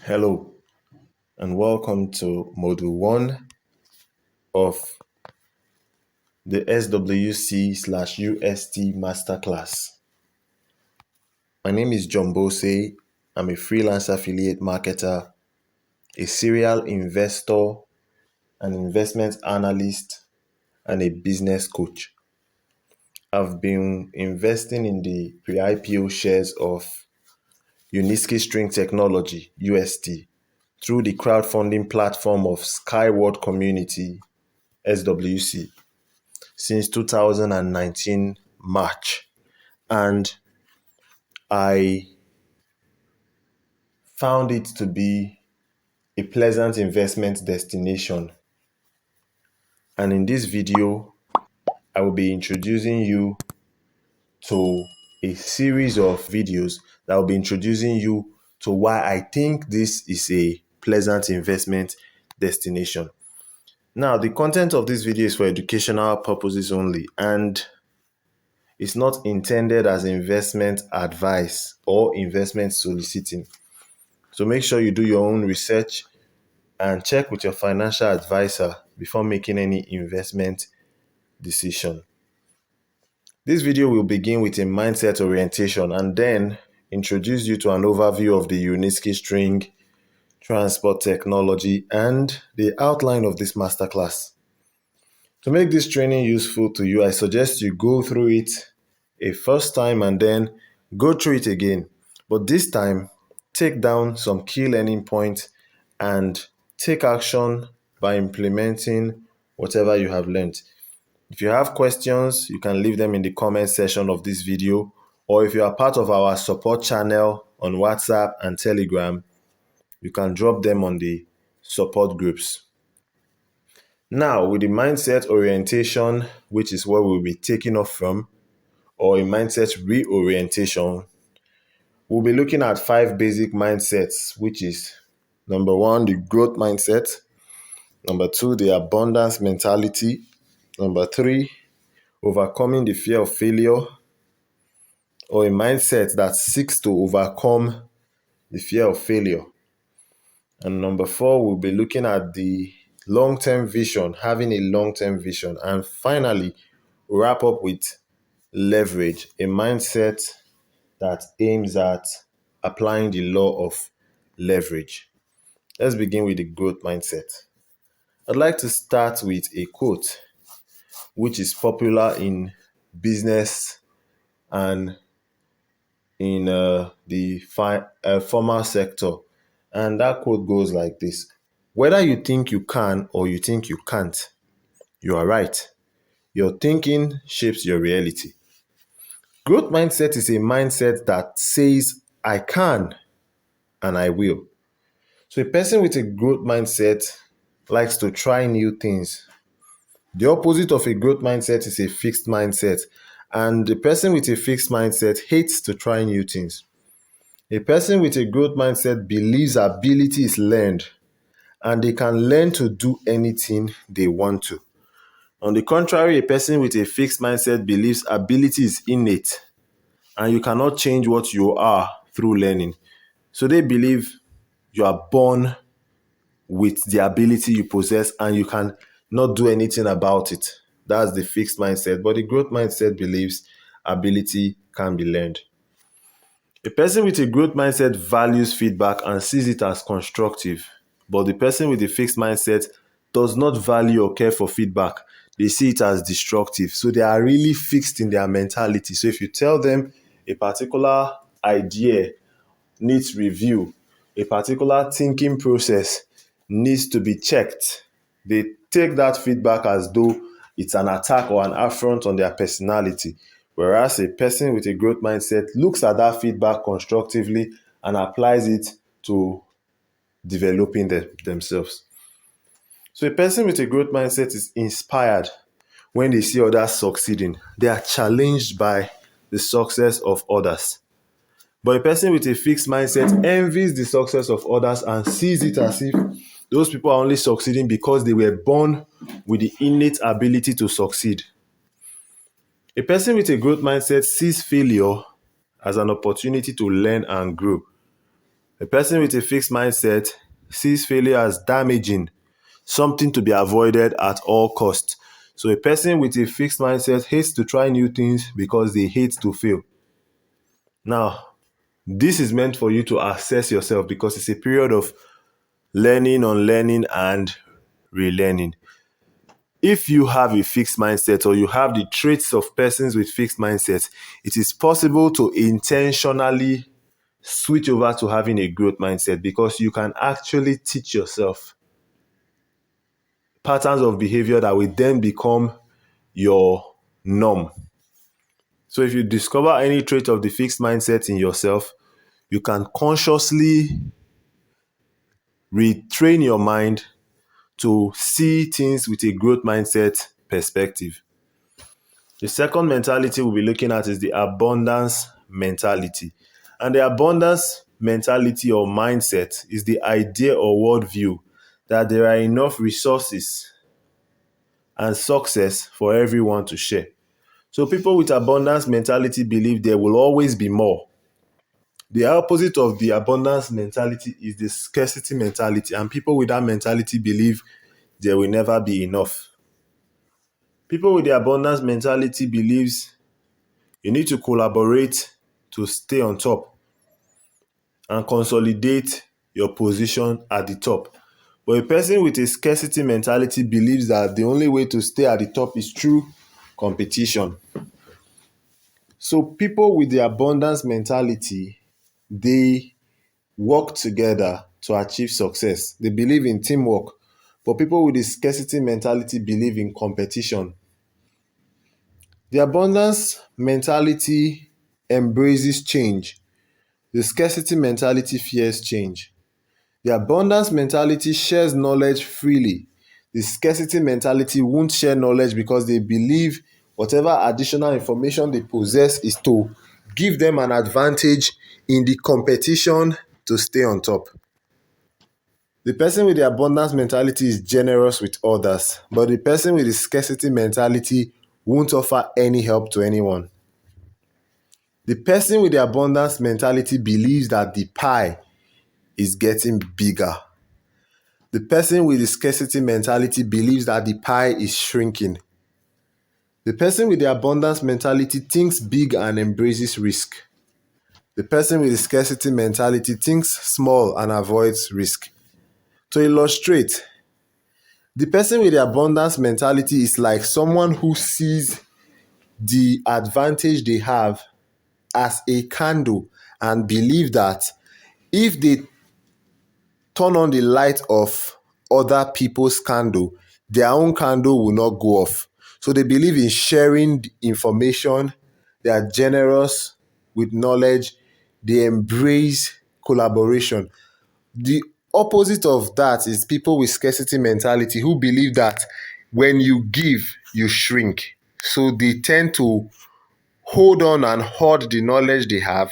Hello and welcome to Module 1 of the SWC/UST Masterclass. My name is John Bossey. I'm a freelance affiliate marketer, a serial investor, an investment analyst, and a business coach. I've been investing in the pre-IPO shares of Uniski String Technology, UST, through the crowdfunding platform of Skyward Community, SWC, since 2019 March, and I found it to be a pleasant investment destination. And in this video, I will be introducing you to a series of videos that will be introducing you to why I think this is a pleasant investment destination. Now, the content of this video is for educational purposes only, and it's not intended as investment advice or investment soliciting. So make sure you do your own research and check with your financial advisor before making any investment decision. This video will begin with a mindset orientation and then introduce you to an overview of the Uniski string transport technology and the outline of this masterclass. To make this training useful to you, I suggest you go through it a first time and then go through it again. But this time, take down some key learning points and take action by implementing whatever you have learned. If you have questions, you can leave them in the comment section of this video, or if you are part of our support channel on WhatsApp and Telegram, you can drop them on the support groups. Now, with the mindset orientation, which is where we'll be taking off from, or a mindset reorientation, we'll be looking at 5 basic mindsets, which is number 1, the growth mindset. Number 2, the abundance mentality. Number 3, overcoming the fear of failure, or a mindset that seeks to overcome the fear of failure. And number 4, we'll be looking at the long-term vision, having a long-term vision. And finally, wrap up with leverage, a mindset that aims at applying the law of leverage. Let's begin with the growth mindset. I'd like to start with a quote which is popular in business and in the formal sector. And that quote goes like this: whether you think you can or you think you can't, you are right. Your thinking shapes your reality. Growth mindset is a mindset that says, I can and I will. So a person with a growth mindset likes to try new things. The opposite of a growth mindset is a fixed mindset. And the person with a fixed mindset hates to try new things. A person with a growth mindset believes ability is learned and they can learn to do anything they want to. On the contrary, a person with a fixed mindset believes ability is innate and you cannot change what you are through learning. So they believe you are born with the ability you possess and you can not do anything about it. That's the fixed mindset. But the growth mindset believes ability can be learned. A person with a growth mindset values feedback and sees it as constructive. But the person with a fixed mindset does not value or care for feedback. They see it as destructive. So they are really fixed in their mentality. So if you tell them a particular idea needs review, a particular thinking process needs to be checked, they take that feedback as though it's an attack or an affront on their personality. Whereas a person with a growth mindset looks at that feedback constructively and applies it to developing themselves. So a person with a growth mindset is inspired when they see others succeeding. They are challenged by the success of others. But a person with a fixed mindset envies the success of others and sees it as if those people are only succeeding because they were born with the innate ability to succeed. A person with a growth mindset sees failure as an opportunity to learn and grow. A person with a fixed mindset sees failure as damaging, something to be avoided at all costs. So a person with a fixed mindset hates to try new things because they hate to fail. Now, this is meant for you to assess yourself because it's a period of learning, unlearning, and relearning. If you have a fixed mindset or you have the traits of persons with fixed mindsets, it is possible to intentionally switch over to having a growth mindset because you can actually teach yourself patterns of behavior that will then become your norm. So if you discover any trait of the fixed mindset in yourself, you can consciously retrain your mind to see things with a growth mindset perspective. The second mentality we'll be looking at is the abundance mentality. And the abundance mentality or mindset is the idea or worldview that there are enough resources and success for everyone to share. So people with abundance mentality believe there will always be more. The opposite of the abundance mentality is the scarcity mentality, and people with that mentality believe there will never be enough. People with the abundance mentality believes you need to collaborate to stay on top and consolidate your position at the top. But a person with a scarcity mentality believes that the only way to stay at the top is through competition. So people with the abundance mentality, they work together to achieve success. They believe in teamwork. But people with the scarcity mentality believe in competition. The abundance mentality embraces change. The scarcity mentality fears change. The abundance mentality shares knowledge freely. The scarcity mentality won't share knowledge because they believe whatever additional information they possess is to give them an advantage in the competition to stay on top. The person with the abundance mentality is generous with others, but the person with the scarcity mentality won't offer any help to anyone. The person with the abundance mentality believes that the pie is getting bigger. The person with the scarcity mentality believes that the pie is shrinking. The person with the abundance mentality thinks big and embraces risk. The person with the scarcity mentality thinks small and avoids risk. To illustrate, the person with the abundance mentality is like someone who sees the advantage they have as a candle and believe that if they turn on the light of other people's candle, their own candle will not go off. So they believe in sharing information. They are generous with knowledge. They embrace collaboration. The opposite of that is people with scarcity mentality who believe that when you give, you shrink. So they tend to hold on and hoard the knowledge they have.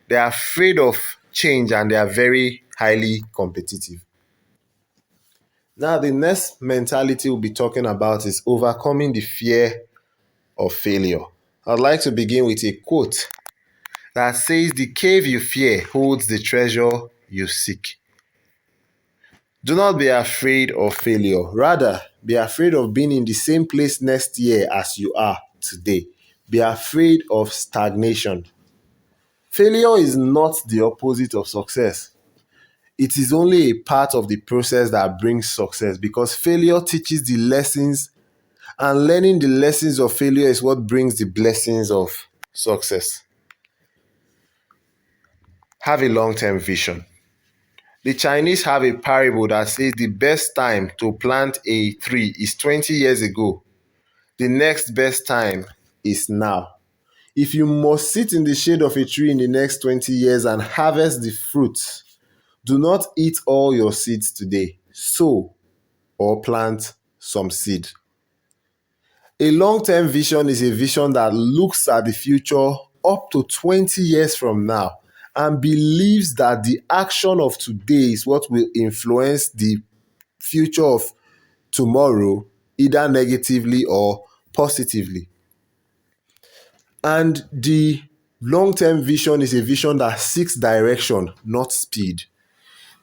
They are afraid of change and they are very highly competitive. Now, the next mentality we'll be talking about is overcoming the fear of failure. I'd like to begin with a quote that says, "The cave you fear holds the treasure you seek." Do not be afraid of failure. Rather, be afraid of being in the same place next year as you are today. Be afraid of stagnation. Failure is not the opposite of success. It is only a part of the process that brings success because failure teaches the lessons, and learning the lessons of failure is what brings the blessings of success. Have a long-term vision. The Chinese have a parable that says the best time to plant a tree is 20 years ago. The next best time is now. If you must sit in the shade of a tree in the next 20 years and harvest the fruits, do not eat all your seeds today. Sow or plant some seed. A long-term vision is a vision that looks at the future up to 20 years from now and believes that the action of today is what will influence the future of tomorrow, either negatively or positively. And the Long-term vision is a vision that seeks direction, not speed.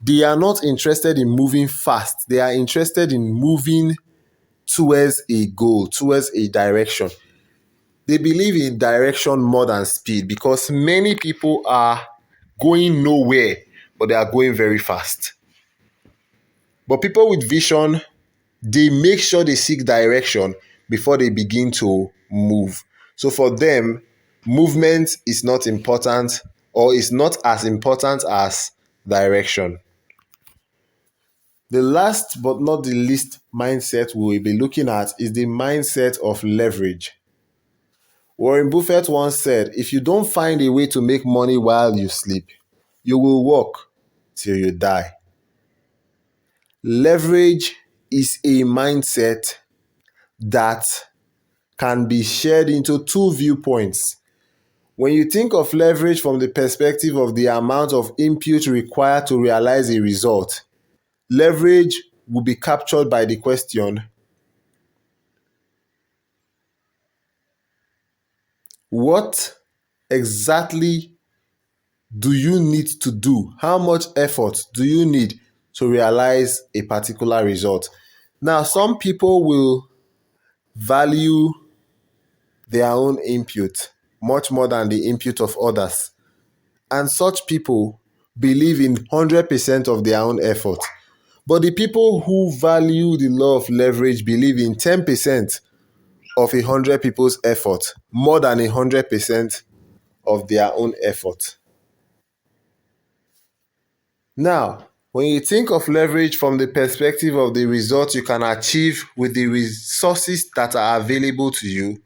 They are not interested in moving fast. They are interested in moving towards a goal, towards a direction. They believe in direction more than speed because many people are going nowhere, but they are going very fast. But people with vision, they make sure they seek direction before they begin to move. So for them, movement is not important, or is not as important as direction. The last but not the least mindset we will be looking at is the mindset of leverage. Warren Buffett once said, if you don't find a way to make money while you sleep, you will work till you die. Leverage is a mindset that can be shared into two viewpoints. When you think of leverage from the perspective of the amount of input required to realize a result, leverage will be captured by the question, what exactly do you need to do? How much effort do you need to realize a particular result? Now, some people will value their own input much more than the input of others. And such people believe in 100% of their own effort. But the people who value the law of leverage believe in 10% of 100 people's effort more than 100% of their own effort. Now, when you think of leverage from the perspective of the results you can achieve with the resources that are available to you,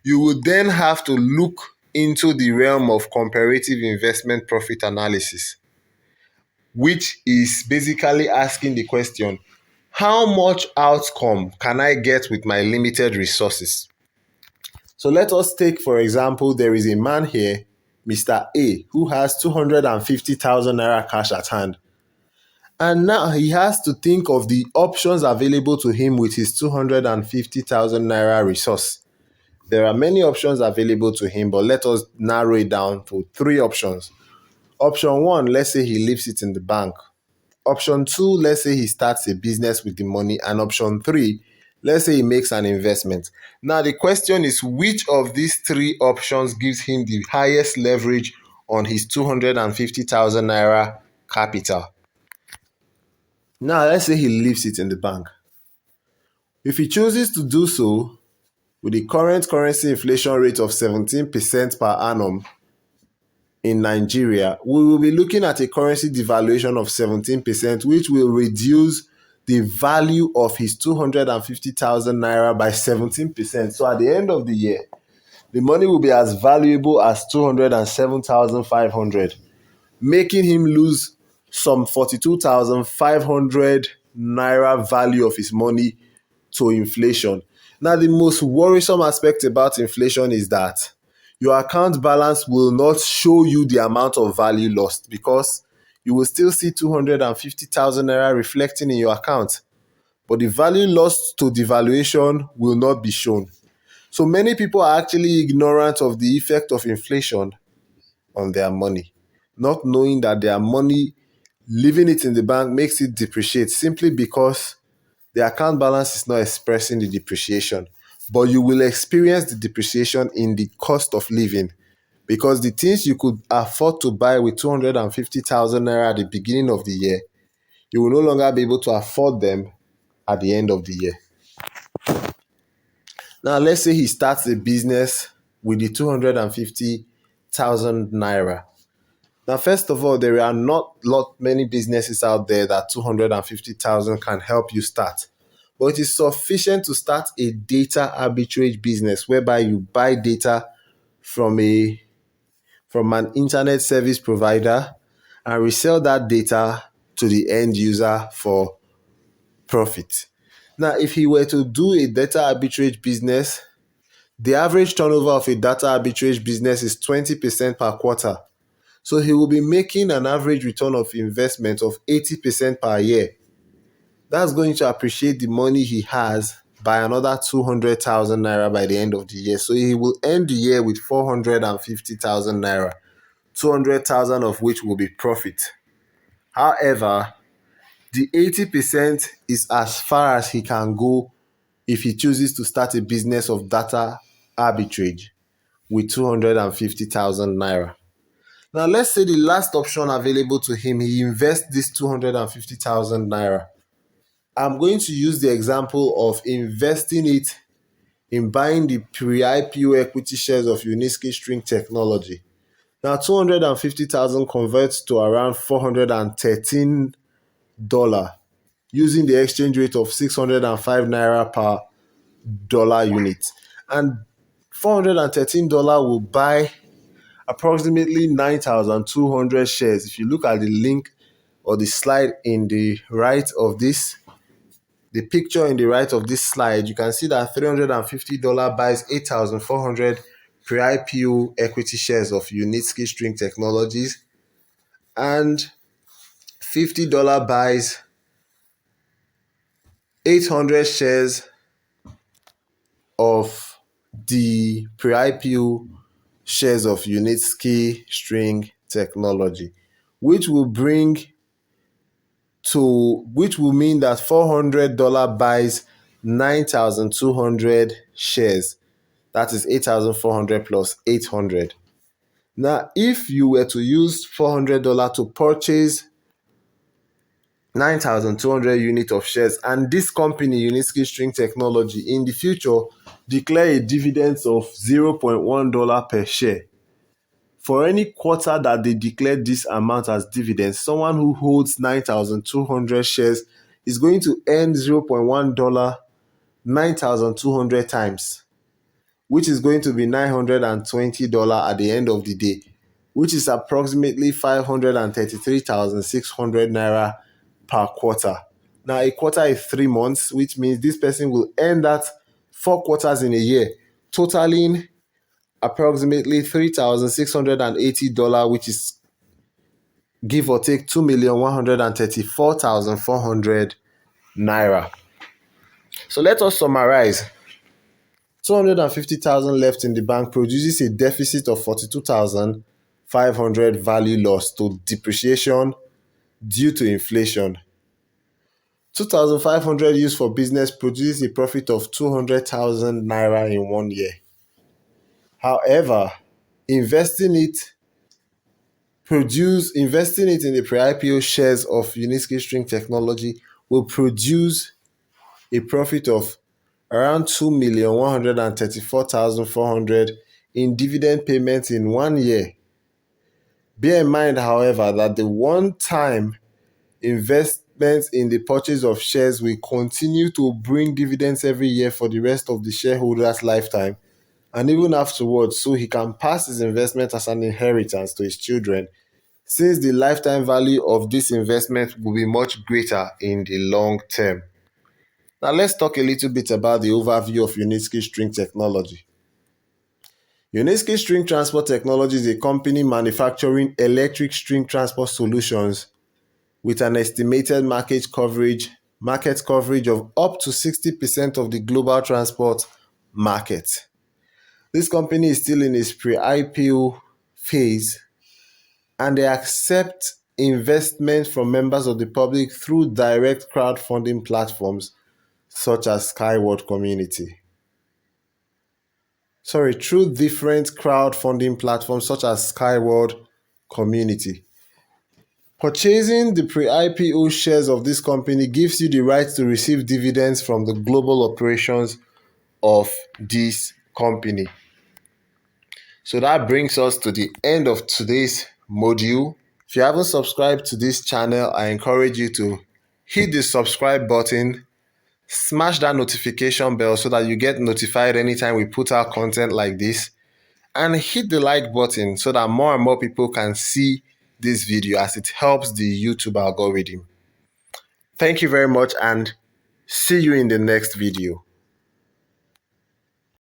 you would then have to look into the realm of comparative investment profit analysis, which is basically asking the question, how much outcome can I get with my limited resources? So let us take, for example, there is a man here, Mr. A, who has 250,000 naira cash at hand. And now he has to think of the options available to him with his 250,000 naira resource. There are many options available to him, but let us narrow it down to three options. Option one, let's say he leaves it in the bank. Option two, let's say he starts a business with the money. And option three, let's say he makes an investment. Now, the question is, which of these three options gives him the highest leverage on his 250,000 naira capital? Now, let's say he leaves it in the bank. If he chooses to do so, with the current currency inflation rate of 17% per annum in Nigeria, we will be looking at a currency devaluation of 17%, which will reduce the value of his 250,000 naira by 17%. So at the end of the year, the money will be as valuable as 207,500, making him lose some 42,500 naira value of his money to inflation. Now, the most worrisome aspect about inflation is that your account balance will not show you the amount of value lost, because you will still see 250,000 naira reflecting in your account, but the value lost to devaluation will not be shown. So many people are actually ignorant of the effect of inflation on their money, not knowing that their money, leaving it in the bank, makes it depreciate simply because the account balance is not expressing the depreciation. But you will experience the depreciation in the cost of living, because the things you could afford to buy with 250,000 naira at the beginning of the year, you will no longer be able to afford them at the end of the year. Now, let's say he starts a business with the 250,000 naira. Now, first of all, there are not many businesses out there that 250,000 can help you start. But it is sufficient to start a data arbitrage business whereby you buy data from an internet service provider and resell that data to the end user for profit. Now, if he were to do a data arbitrage business, the average turnover of a data arbitrage business is 20% per quarter. So he will be making an average return of investment of 80% per year. That's going to appreciate the money he has by another 200,000 naira by the end of the year. So he will end the year with 450,000 naira, 200,000 of which will be profit. However, the 80% is as far as he can go if he chooses to start a business of data arbitrage with 250,000 naira. Now, let's say the last option available to him, he invests this 250,000 naira. I'm going to use the example of investing it in buying the pre-IPO equity shares of Uniski String Technology. Now, 250,000 converts to around $413 using the exchange rate of 605 naira per dollar unit. And $413 will buy approximately 9,200 shares. If you look at the link or the slide in the right of this, the picture in the right of this slide, you can see that $350 buys 8,400 pre-IPO equity shares of Uniski String Technologies, and $50 buys 800 shares of the pre-IPO shares of Uniski String Technology, which will mean that $400 buys 9,200 shares. That is 8,400 plus 800. Now, if you were to use $400 to purchase 9,200 units of shares, and this company, Uniski String Technology, in the future declare a dividend of $0.1 per share, for any quarter that they declare this amount as dividends, someone who holds 9,200 shares is going to earn $0.1 9,200 times, which is going to be $920 at the end of the day, which is approximately 533,600 naira per quarter. Now, a quarter is 3 months, which means this person will earn that 4 quarters in a year, totaling approximately $3,680, which is give or take 2,134,400 naira. So let us summarize. 250,000 left in the bank produces a deficit of 42,500 value loss to depreciation due to inflation. 2,500 used for business produces a profit of 200,000 naira in 1 year. However, investing it in the pre-IPO shares of Uniski String Technology will produce a profit of around 2,134,400 in dividend payments in 1 year. Bear in mind, however, that the one-time investment in the purchase of shares will continue to bring dividends every year for the rest of the shareholder's lifetime, and even afterwards, so he can pass his investment as an inheritance to his children, since the lifetime value of this investment will be much greater in the long term. Now, let's talk a little bit about the overview of Uniski String Technology. Uniski String Transport Technology is a company manufacturing electric string transport solutions with an estimated market coverage of up to 60% of the global transport market. This company is still in its pre-IPO phase, and they accept investment from members of the public through direct crowdfunding platforms such as Skyward Community. Through different crowdfunding platforms such as Skyward Community. Purchasing the pre-IPO shares of this company gives you the right to receive dividends from the global operations of this company. So that brings us to the end of today's module. If you haven't subscribed to this channel, I encourage you to hit the subscribe button, smash that notification bell so that you get notified anytime we put out content like this, and hit the like button so that more and more people can see this video, as it helps the YouTube algorithm. Thank you very much, and see you in the next video.